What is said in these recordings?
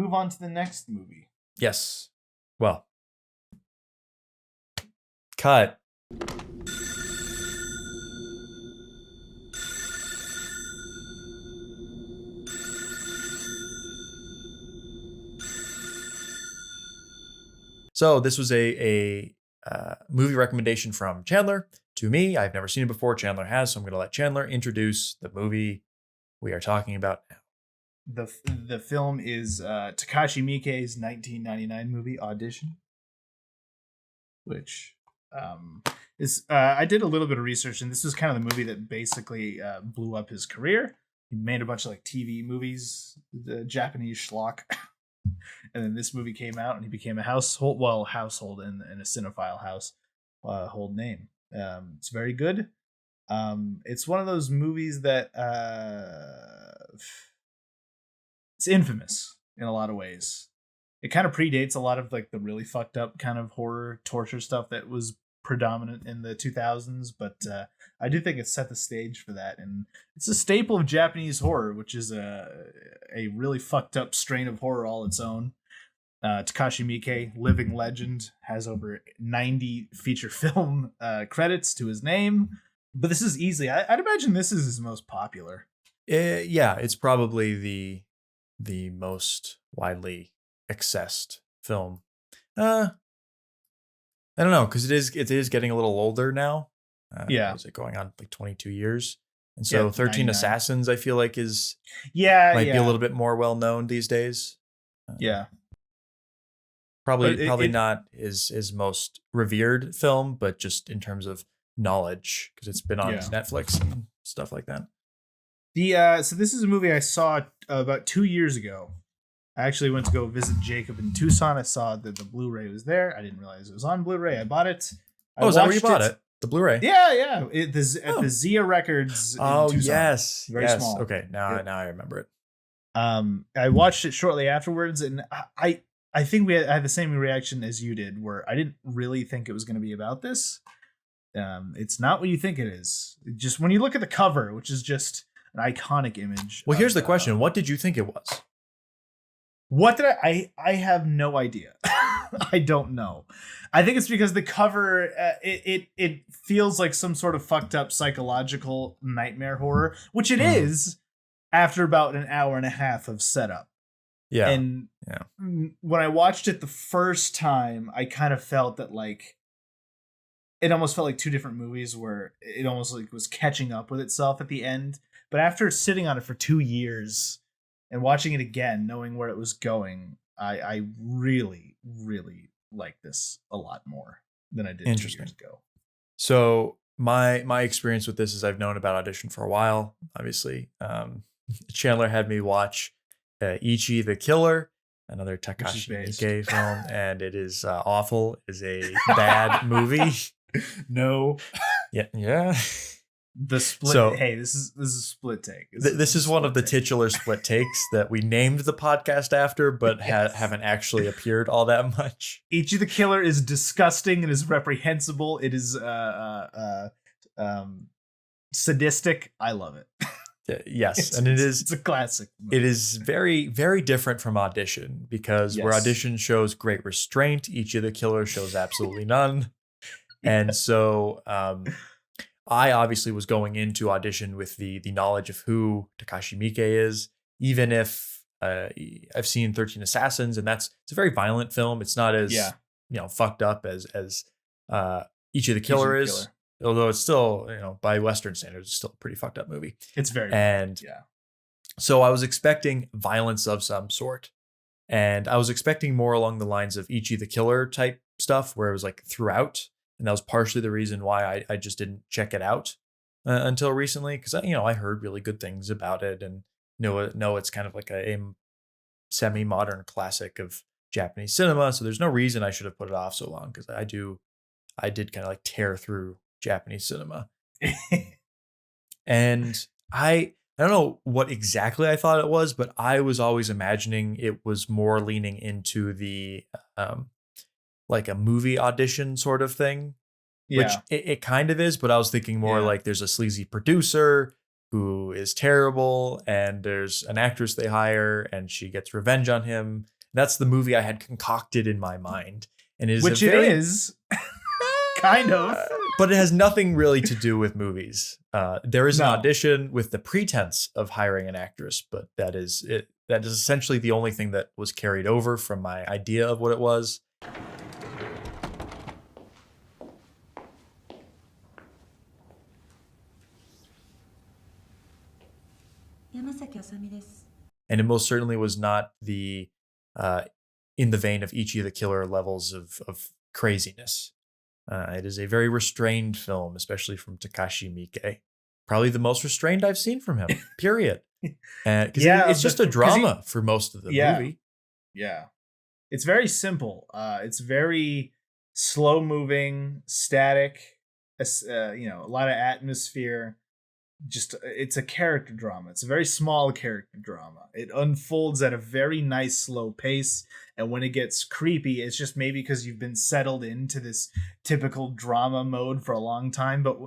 move on to the next movie? Yes. Well, cut. So this was a movie recommendation from Chandler to me. I've never seen it before. Chandler has, so I'm going to let Chandler introduce the movie we are talking about now. The film is Takashi Miike's 1999 movie Audition, which is I did a little bit of research, and this was kind of the movie that basically blew up his career. He made a bunch of like TV movies, the Japanese schlock. And then this movie came out, and he became a household and a cinephile household name. It's very good. It's one of those movies that it's infamous in a lot of ways. It kind of predates a lot of like the really fucked up kind of horror torture stuff that was predominant in the 2000s, but I do think it set the stage for that, and it's a staple of Japanese horror, which is a really fucked up strain of horror all its own. Takashi Miike, living legend, has over 90 feature film credits to his name, but this is easily, I'd imagine this is his most popular. Yeah, it's probably the most widely accessed film. I don't know, because it is getting a little older now. Yeah, is it going on like 22 years? And so 13 99. Assassins, I feel like might be a little bit more well known these days. Probably not his most revered film, but just in terms of knowledge, because it's been on Netflix and stuff like that. So this is a movie I saw about 2 years ago. I actually went to go visit Jacob in Tucson. I saw that the Blu-ray was there. I didn't realize it was on Blu-ray. I bought it. Is that where you bought it? The Blu-ray? Yeah. At the Zia Records in Tucson. Yes. Very small. Okay, now I remember it. I watched it shortly afterwards, and I think I had the same reaction as you did, where I didn't really think it was going to be about this. It's not what you think it is. Just when you look at the cover, which is just an iconic image. Well, here's the question. What did you think it was? What did I have no idea. I don't know. I think it's because the cover, it feels like some sort of fucked up psychological nightmare horror, which it is after about an hour and a half of setup. Yeah. And when I watched it the first time, I kind of felt that like, it almost felt like two different movies where it almost like was catching up with itself at the end. But after sitting on it for 2 years and watching it again, knowing where it was going, I really, really like this a lot more than I did 2 years ago. So my experience with this is I've known about Audition for a while, obviously. Chandler had me watch Ichi the Killer, another Takashi Miike film, and it is awful. It is a bad movie. No. Yeah. The split. Hey, this is a split take. This is one of the titular split takes that we named the podcast after, but haven't actually appeared all that much. Ichi the Killer is disgusting. It is reprehensible. It is sadistic. I love it. Yes, it's a classic movie. It is very, very different from Audition, because where Audition shows great restraint, Ichi the Killer shows absolutely none. And so I obviously was going into Audition with the knowledge of who Takashi Miike is, even if I've seen 13 Assassins, and it's a very violent film. It's not as fucked up as Ichi the Killer is. Although it's still, by Western standards, it's still a pretty fucked up movie. It's very So I was expecting violence of some sort, and I was expecting more along the lines of Ichi the Killer type stuff, where it was like throughout, and that was partially the reason why I just didn't check it out until recently, because I heard really good things about it, and know it's kind of like a semi-modern classic of Japanese cinema. So there's no reason I should have put it off so long, because I did kind of like tear through Japanese cinema. And I don't know what exactly I thought it was, but I was always imagining it was more leaning into the like a movie audition sort of thing, which it kind of is, but I was thinking more like there's a sleazy producer who is terrible, and there's an actress they hire and she gets revenge on him, That's the movie I had concocted in my mind. And it is Which it is. Kind of. But it has nothing really to do with movies. There is an No. audition with the pretense of hiring an actress, but that is it. That is essentially the only thing that was carried over from my idea of what it was. And it most certainly was not the in the vein of Ichi the Killer levels of craziness. It is a very restrained film, especially from Takashi Miike. Probably the most restrained I've seen from him, period. It's just a drama for most of the movie. Yeah. It's very simple. It's very slow moving, static, a lot of atmosphere. Just it's a character drama. It's a very small character drama. It unfolds at a very nice slow pace, and when it gets creepy, it's just maybe because you've been settled into this typical drama mode for a long time. But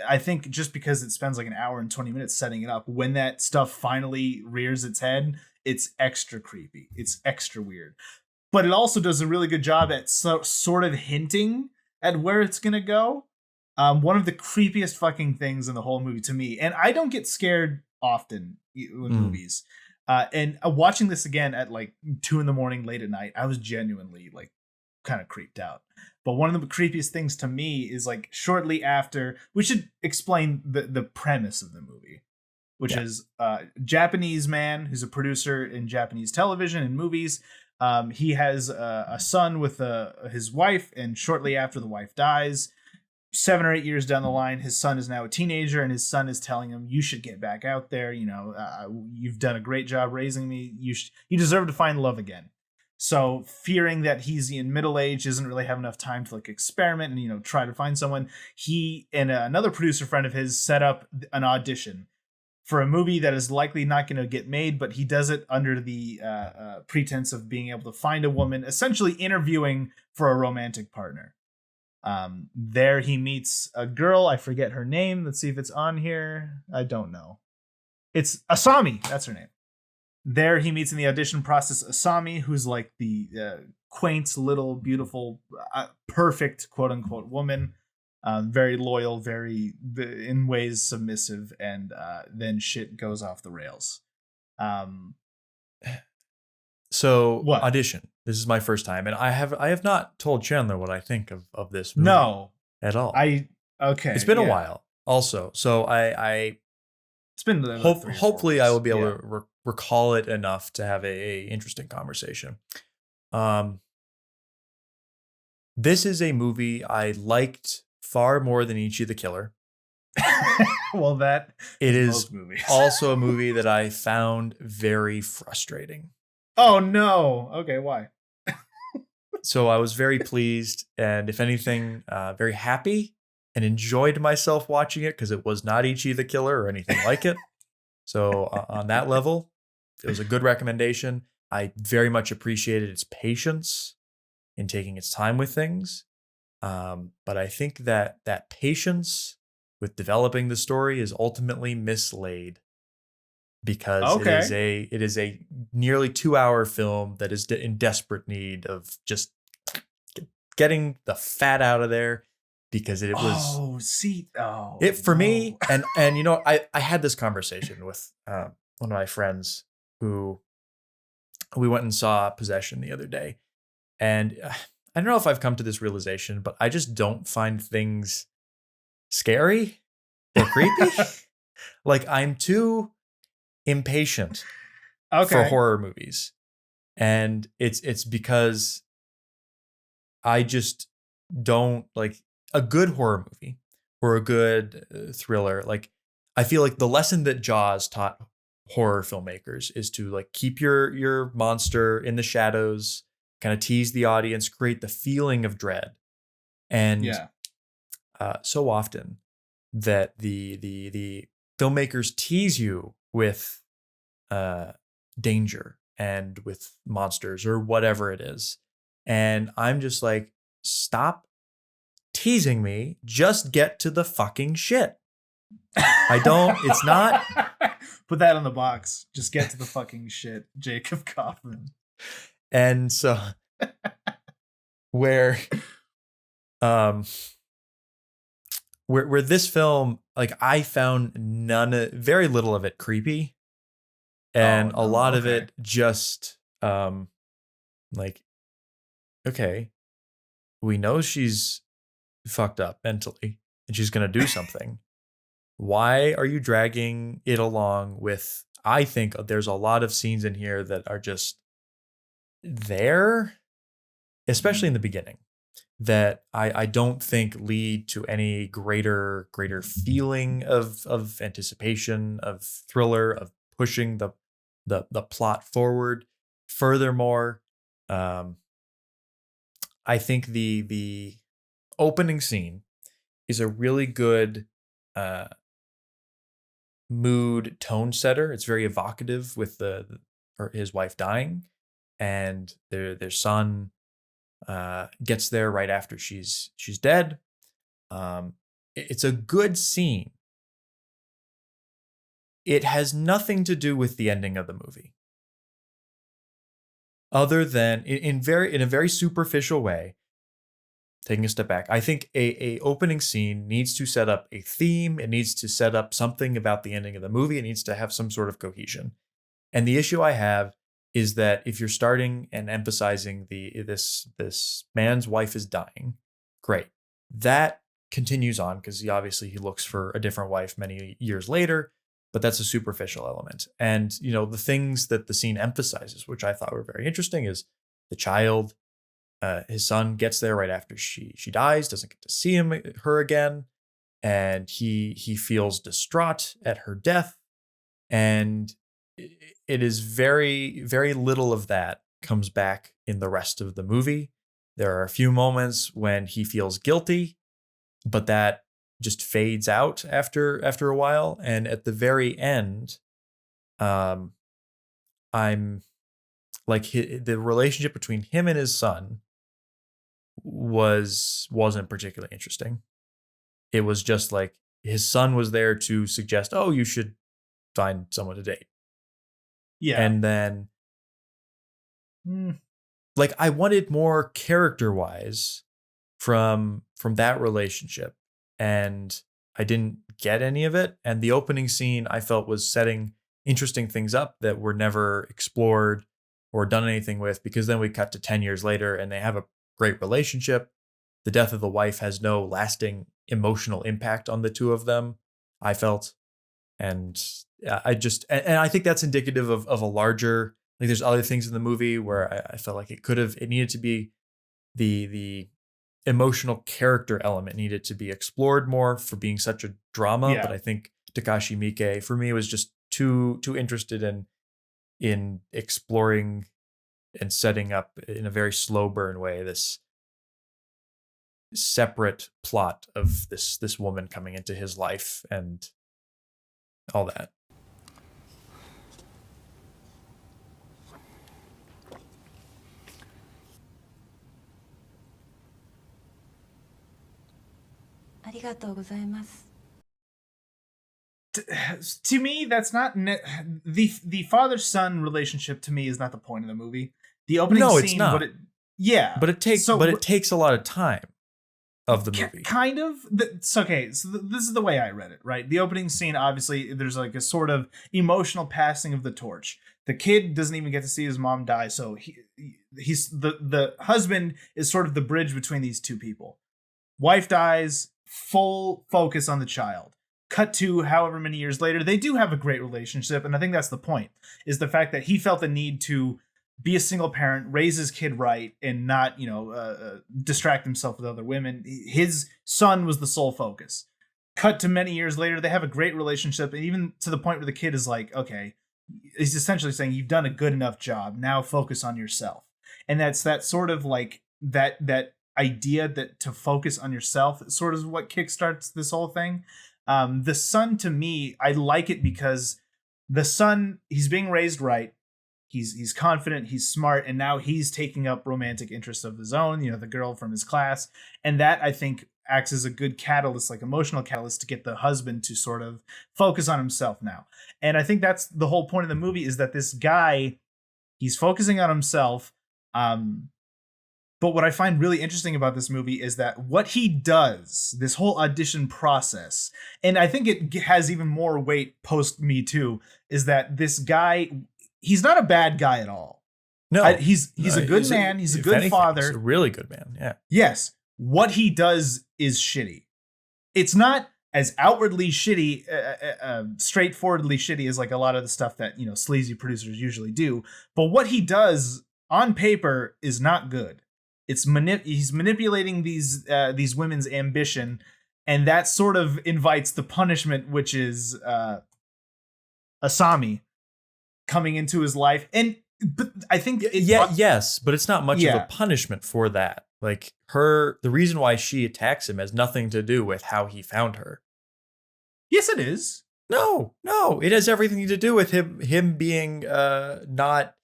I think just because it spends like an hour and 20 minutes setting it up, when that stuff finally rears its head, it's extra creepy. It's extra weird. But it also does a really good job at sort of hinting at where it's gonna go. One of the creepiest fucking things in the whole movie to me, and I don't get scared often in movies. And watching this again at like 2 a.m. late at night, I was genuinely like kind of creeped out. But one of the creepiest things to me is like shortly after, we should explain the premise of the movie, which is a Japanese man who's a producer in Japanese television and movies. He has a son with his wife, and shortly after the wife dies, 7 or 8 years down the line, his son is now a teenager, and his son is telling him, "You should get back out there. You've done a great job raising me. You deserve to find love again." So, fearing that he's in middle age, doesn't really have enough time to like experiment and try to find someone, he and another producer friend of his set up an audition for a movie that is likely not going to get made, but he does it under the pretense of being able to find a woman, essentially interviewing for a romantic partner. There he meets a girl. I forget her name. Let's see if it's on here. I don't know. It's Asami. That's her name. There he meets in the audition process Asami, who's like the quaint, little, beautiful, perfect, quote unquote woman. Very loyal, very in ways submissive, and then shit goes off the rails. So what? Audition. This is my first time, and I have not told Chandler what I think of this movie. No, at all. Okay. It's been a while, also. So it's been hopefully I will be able to recall it enough to have a interesting conversation. This is a movie I liked far more than Ichi the Killer. Well, it is also a movie that I found very frustrating. Oh no. Okay, why? So I was very pleased, and if anything, very happy and enjoyed myself watching it because it was not Ichi the Killer or anything like it. So on that level, it was a good recommendation. I very much appreciated its patience in taking its time with things. But I think that patience with developing the story is ultimately mislaid, because it is a nearly 2-hour film that is in desperate need of just getting the fat out of there, because it was for me. And I had this conversation with one of my friends who we went and saw Possession the other day, and I don't know if I've come to this realization, but I just don't find things scary or creepy. Like, I'm too impatient for horror movies, and it's because I just don't like a good horror movie or a good thriller. Like, I feel like the lesson that Jaws taught horror filmmakers is to like keep your monster in the shadows, kind of tease the audience, create the feeling of dread. And so often that the filmmakers tease you with danger and with monsters or whatever it is. And I'm just like, stop teasing me. Just get to the fucking shit. It's not. Put that on the box. Just get to the fucking shit, Jacob Kaufman. And so where this film, like, I found very little of it creepy, and a lot of it just like, okay, we know she's fucked up mentally and she's gonna do something. Why are you dragging it along with? I think there's a lot of scenes in here that are just there, especially in the beginning, that I don't think lead to any greater feeling of anticipation, of thriller, of pushing the plot forward. Furthermore, I think the opening scene is a really good mood tone setter. It's very evocative with his wife dying, and their son gets there right after she's dead. It's a good scene. It has nothing to do with the ending of the movie, other than in a very superficial way. Taking a step back, I think a opening scene needs to set up a theme. It needs to set up something about the ending of the movie. It needs to have some sort of cohesion. And the issue I have is that if you're starting and emphasizing this man's wife is dying, great. That continues on because he looks for a different wife many years later, but that's a superficial element. And, the things that the scene emphasizes, which I thought were very interesting, is the child. His son gets there right after she dies, doesn't get to see her again, and he feels distraught at her death. And it is very, very little of that comes back in the rest of the movie. There are a few moments when he feels guilty, but that just fades out after a while. And at the very end, I'm like, the relationship between him and his son wasn't particularly interesting. It was just like his son was there to suggest, oh, you should find someone to date. Yeah. And then like, I wanted more character-wise from that relationship, and I didn't get any of it. And the opening scene, I felt, was setting interesting things up that were never explored or done anything with, because then we cut to 10 years later and they have a great relationship. The death of the wife has no lasting emotional impact on the two of them, I felt. And I think that's indicative of a larger, like, there's other things in the movie where I felt like it needed to be the emotional character element needed to be explored more for being such a drama. Yeah. But I think Takashi Miike, for me, was just too interested in exploring and setting up in a very slow burn way this separate plot of this woman coming into his life and all that. To me, that's not the father-son relationship. To me, is not the point of the movie. The opening scene, it's not. But it takes a lot of time of the movie. Kind of. It's okay. So this is the way I read it, right? The opening scene, obviously, there's like a sort of emotional passing of the torch. The kid doesn't even get to see his mom die, so he's the husband is sort of the bridge between these two people. Wife dies, full focus on the child. Cut to however many years later, they do have a great relationship, and I think that's the point, is the fact that he felt the need to be a single parent, raise his kid right, and not, distract himself with other women. His son was the sole focus. Cut to many years later, they have a great relationship, and even to the point where the kid is like, okay, he's essentially saying, you've done a good enough job, now focus on yourself. And that's that sort of like that idea that to focus on yourself sort of what kickstarts this whole thing. The son, to me, I like it because the son, he's being raised right. He's confident, he's smart, and now he's taking up romantic interests of his own, the girl from his class. And that, I think, acts as a good catalyst, like emotional catalyst, to get the husband to sort of focus on himself now. And I think that's the whole point of the movie, is that this guy, he's focusing on himself, But what I find really interesting about this movie is that what he does, this whole audition process, and I think it has even more weight post Me Too, is that this guy, he's not a bad guy at all. No, he's a good man. He's a good father. He's a really good man. Yeah. Yes. What he does is shitty. It's not as outwardly shitty, straightforwardly shitty as like a lot of the stuff that, you know, sleazy producers usually do. But what he does on paper is not good. It's he's manipulating these women's ambition, and that sort of invites the punishment, which is Asami coming into his life. And but I think yes, but it's not much of a punishment for that. Like the reason why she attacks him has nothing to do with how he found her. Yes, it is. No, it has everything to do with him being not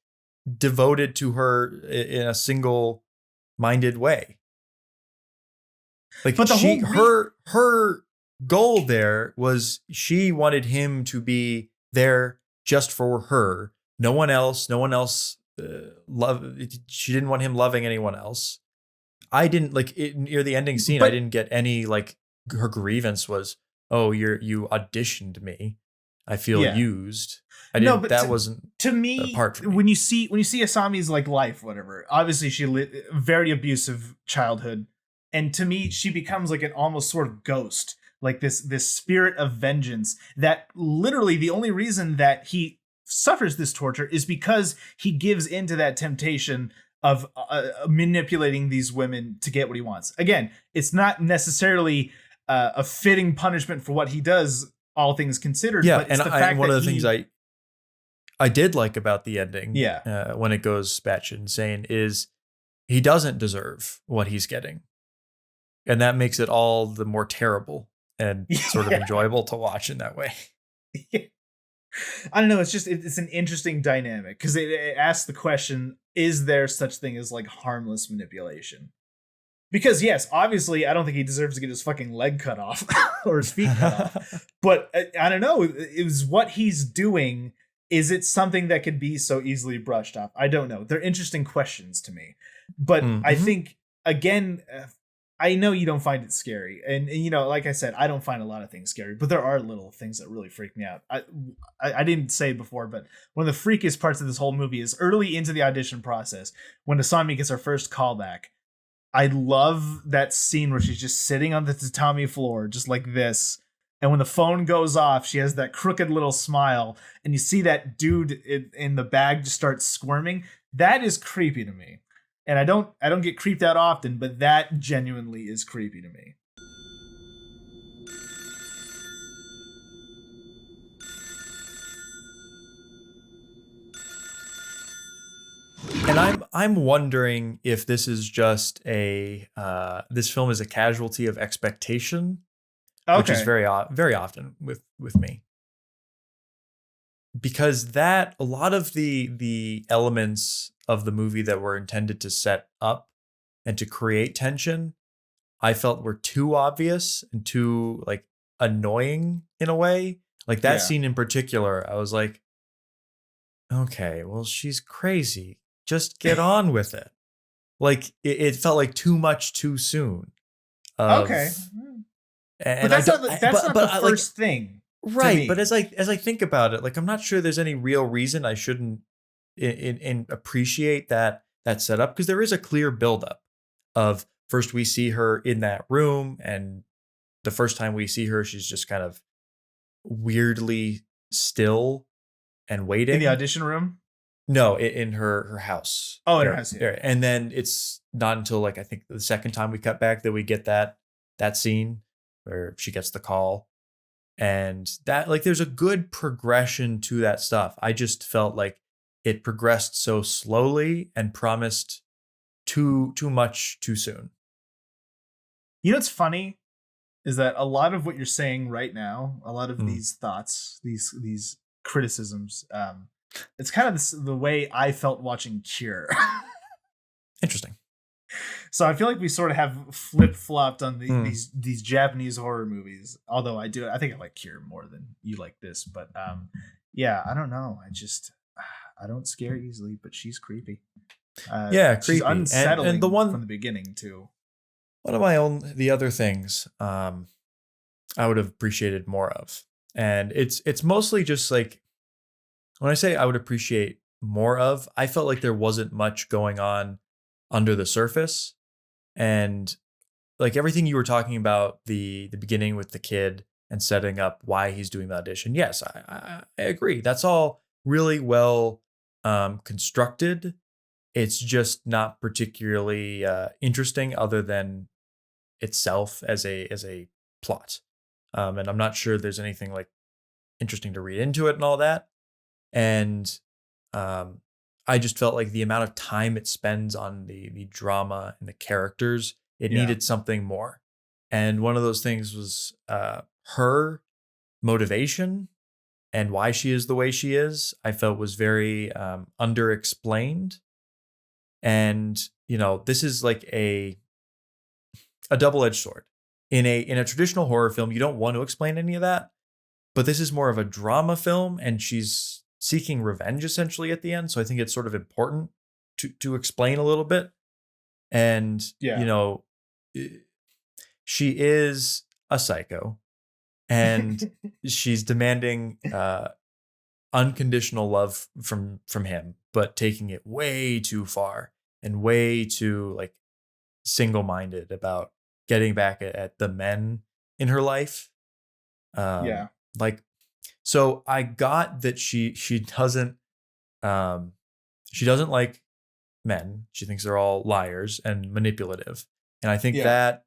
devoted to her in a single-minded way. Like, but her goal there was she wanted him to be there just for her. No one else she didn't want him loving anyone else. I didn't near the ending scene. I didn't get any her grievance was, oh, you auditioned me. I feel used. I didn't. No, that wasn't to me. Part for me. When you see Asami's life, whatever. Obviously, she lived very abusive childhood, and to me, she becomes an almost sort of ghost, like this spirit of vengeance. That literally the only reason that he suffers this torture is because he gives into that temptation of manipulating these women to get what he wants. Again, it's not necessarily a fitting punishment for what he does, all things considered. Yeah, but it's and one of the things I did like about the ending, when it goes batshit insane, is he doesn't deserve what he's getting, and that makes it all the more terrible and sort of enjoyable to watch in that way. I don't know. It's an interesting dynamic because it asks the question: is there such thing as harmless manipulation? Because yes, obviously, I don't think he deserves to get his fucking leg cut off or his feet cut off. But I don't know. It was what he's doing. Is it something that could be so easily brushed off? I don't know. They're interesting questions to me. But I think, again, I know you don't find it scary. And, like I said, I don't find a lot of things scary. But there are little things that really freak me out. I didn't say it before, but one of the freakiest parts of this whole movie is early into the audition process, when Asami gets her first callback. I love that scene where she's just sitting on the tatami floor, just like this. And when the phone goes off, she has that crooked little smile, and you see that dude in the bag just start squirming. That is creepy to me. And I don't get creeped out often, but that genuinely is creepy to me. And I'm wondering if this is just this film is a casualty of expectation. Okay. Which is very often with me, because a lot of the elements of the movie that were intended to set up and to create tension, I felt were too obvious and too annoying in a way. Like that scene in particular, I was like, okay, well, she's crazy. Just get on with it. It felt like too much too soon. Okay. And but that's not the first thing, right? But as I think about it, I'm not sure there's any real reason I shouldn't in appreciate that setup, because there is a clear buildup of first we see her in that room, and the first time we see her, she's just kind of weirdly still and waiting in the audition room. No, in her house. Oh, in her house. Yeah. And then it's not until I think the second time we cut back that we get that scene where she gets the call, and that there's a good progression to that stuff. I just felt like it progressed so slowly and promised too much too soon. You know what's funny is that a lot of what you're saying right now, a lot of these thoughts, these criticisms, it's kind of the way I felt watching Cure. Interesting. So I feel like we sort of have flip-flopped on these Japanese horror movies. Although I think I like Cure more than you like this. But I don't know. I don't scare easily, but she's creepy. Yeah, creepy. She's unsettling and the one from the beginning too. One of the other things I would have appreciated more of, and it's mostly just like, when I say I would appreciate more of, I felt like there wasn't much going on under the surface. And like everything you were talking about, the beginning with the kid and setting up why he's doing the audition. Yes, I agree. That's all really well constructed. It's just not particularly interesting other than itself as a plot. And I'm not sure there's anything like interesting to read into it and all that. And I just felt like the amount of time it spends on the drama and the characters, it needed something more. And one of those things was her motivation and why she is the way she is. I felt was very underexplained. And this is like a double-edged sword. In a traditional horror film, you don't want to explain any of that. But this is more of a drama film, and she's seeking revenge essentially at the end. So I think it's sort of important to explain a little bit. And she is a psycho, and she's demanding unconditional love from him, but taking it way too far and way too like single-minded about getting back at the men in her life. Like, so I got that she doesn't like men. She thinks they're all liars and manipulative. And I think that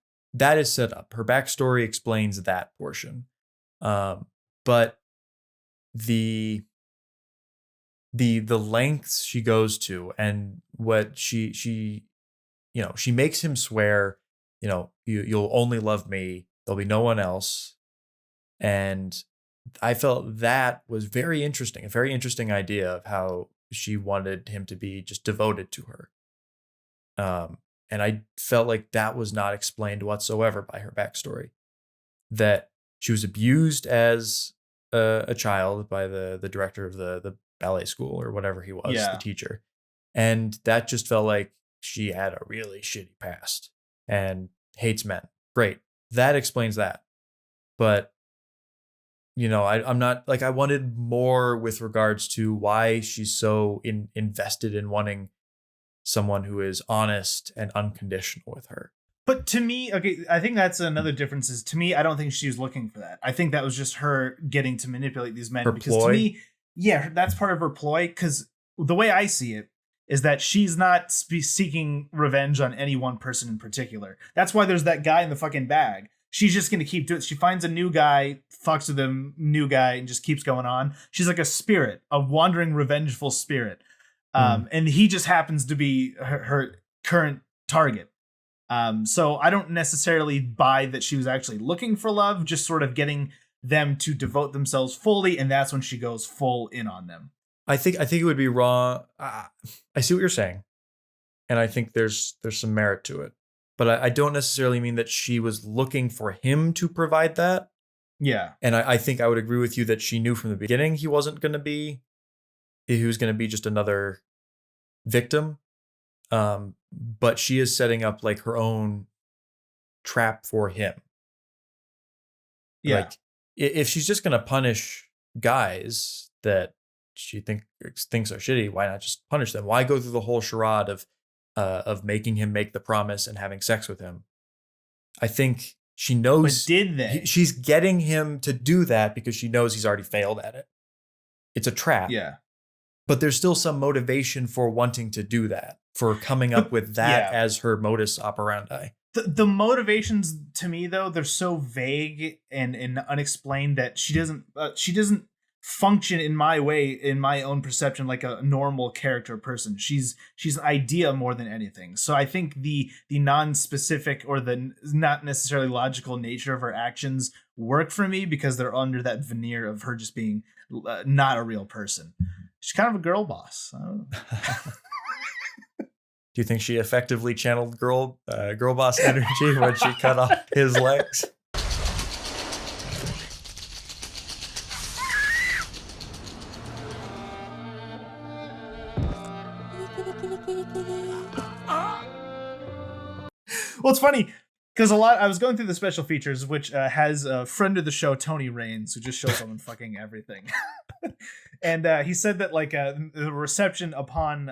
is set up. Her backstory explains that portion. But the lengths she goes to, and what she makes him swear, you'll only love me. There'll be no one else. And I felt that was very interesting, a very interesting idea of how she wanted him to be just devoted to her. And I felt like that was not explained whatsoever by her backstory. That she was abused as a child by the director of the ballet school or whatever he was, the teacher. And that just felt like she had a really shitty past and hates men. Great. That explains that. But I'm not like, I wanted more with regards to why she's so invested in wanting someone who is honest and unconditional with her. But to me, okay, I think that's another difference. Is to me, I don't think she was looking for that. I think that was just her getting to manipulate these men. Her because ploy? To me, that's part of her ploy. Because the way I see it is that she's not seeking revenge on any one person in particular. That's why there's that guy in the fucking bag. She's just going to keep doing it. She finds a new guy, fucks with him, new guy, and just keeps going on. She's like a spirit, a wandering, revengeful spirit. And he just happens to be her current target. So I don't necessarily buy that she was actually looking for love, just sort of getting them to devote themselves fully. And that's when she goes full in on them. I think it would be wrong. I see what you're saying. And I think there's some merit to it. But I don't necessarily mean that she was looking for him to provide that. Yeah. And I think I would agree with you that she knew from the beginning he was going to be just another victim. But she is setting up like her own trap for him. Yeah. Like, if she's just going to punish guys that she thinks are shitty, why not just punish them? Why go through the whole charade of making him make the promise and having sex with him? I think she knows. But did they? She's getting him to do that because she knows he's already failed at it. It's a trap. Yeah. But there's still some motivation for wanting to do that, for coming up with that as her modus operandi. The motivations to me, though, they're so vague and unexplained that she doesn't function in my own perception like a normal character person. She's an idea more than anything. So I think the non-specific or the not necessarily logical nature of her actions work for me because they're under that veneer of her just being not a real person. She's kind of a girl boss. I don't know. Do you think she effectively channeled girl boss energy when she cut off his legs? Well, it's funny because I was going through the special features, which has a friend of the show, Tony Raines, who just shows up in fucking everything. And he said that like the reception upon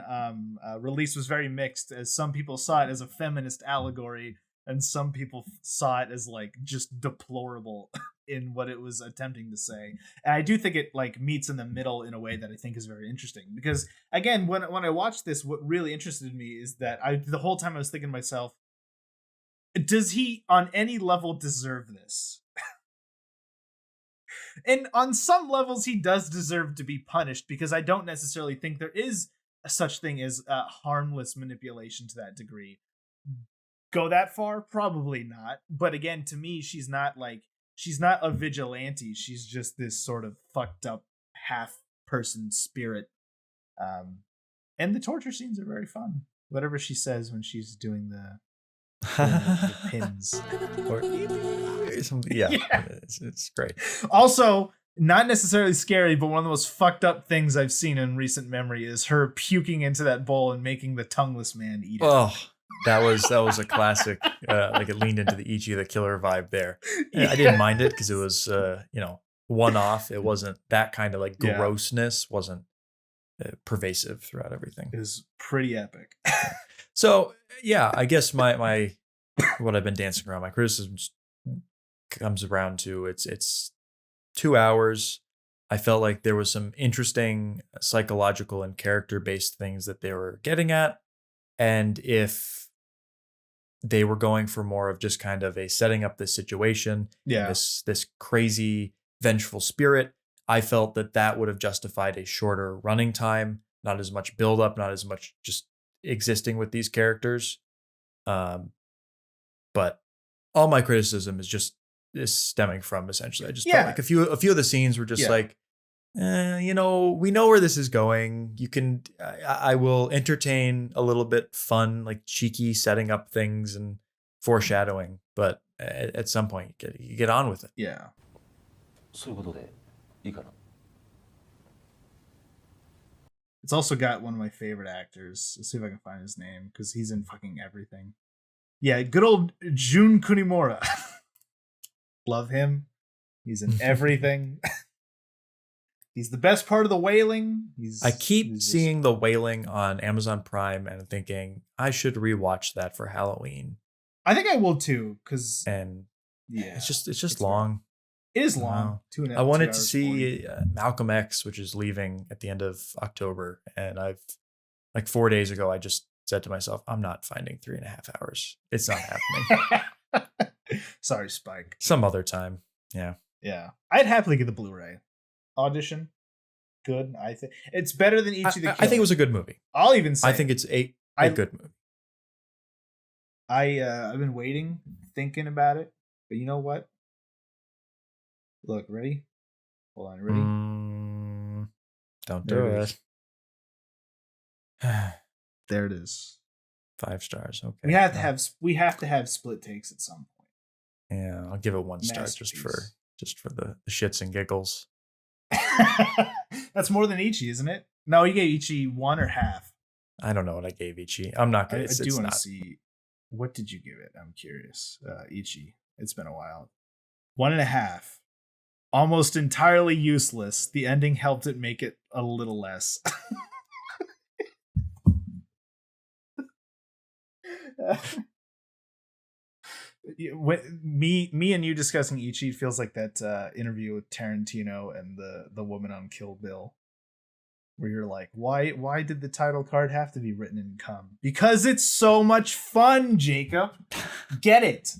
release was very mixed, as some people saw it as a feminist allegory and some people saw it as like just deplorable in what it was attempting to say. And I do think it like meets in the middle in a way that I think is very interesting, because again, when I watched this, what really interested me is that the whole time I was thinking to myself, does he on any level deserve this? And on some levels he does deserve to be punished, because I don't necessarily think there is a such thing as harmless manipulation to that degree. Go that far? Probably not. But again, to me, she's not a vigilante. She's just this sort of fucked up half person spirit. And the torture scenes are very fun. Whatever she says when she's doing the pins. Or something. Yeah. It's great. Also, not necessarily scary, but one of the most fucked up things I've seen in recent memory is her puking into that bowl and making the tongueless man eat it. Oh. That was a classic. Like it leaned into the Ichi the Killer vibe there. Yeah. I didn't mind it because it was, one off. It wasn't that kind of like grossness. Wasn't pervasive throughout everything. It was pretty epic. So yeah, I guess my what I've been dancing around, my criticism comes around to it's 2 hours. I felt like there was some interesting psychological and character based things that they were getting at, and if they were going for more of just kind of a setting up this situation, this crazy vengeful spirit, I felt that would have justified a shorter running time, not as much build up, not as much just existing with these characters. But all my criticism is stemming from essentially, I just felt like a few of the scenes were just like, we know where this is going. I will entertain a little bit fun, like cheeky setting up things and foreshadowing, but at some point you get on with it. Yeah. It's also got one of my favorite actors. Let's see if I can find his name, because he's in fucking everything. Yeah, good old Jun Kunimura. Love him. He's in everything. He's the best part of The Wailing. I keep seeing The Wailing on Amazon Prime and thinking I should rewatch that for Halloween. I think I will too, because it's just long. It is long. I wanted to see Malcolm X, which is leaving at the end of October, and I've like 4 days ago I just said to myself, I'm not finding 3.5 hours. It's not happening. Sorry, Spike. Some other time. Yeah. I'd happily get the Blu-ray. Audition, good. I think it's better than Ichi the Killer. I think it was a good movie. I'll even say I think it's a good movie. I've been waiting, thinking about it, but you know what? Look, ready? Hold on, ready? Don't do it. There it is. 5 stars. Okay. We have to have split takes at some point. Yeah, I'll give it 1 star just for the shits and giggles. That's more than Ichi, isn't it? No, you gave Ichi 1 or half. I don't know what I gave Ichi. I'm not gonna. I do want to see. What did you give it? I'm curious. Ichi. It's been a while. 1.5. Almost entirely useless. The ending helped it make it a little less. Me and you discussing Ichi feels like that interview with Tarantino and the woman on Kill Bill, where you're like, why did the title card have to be written in cum? Because it's so much fun, Jacob. Get it.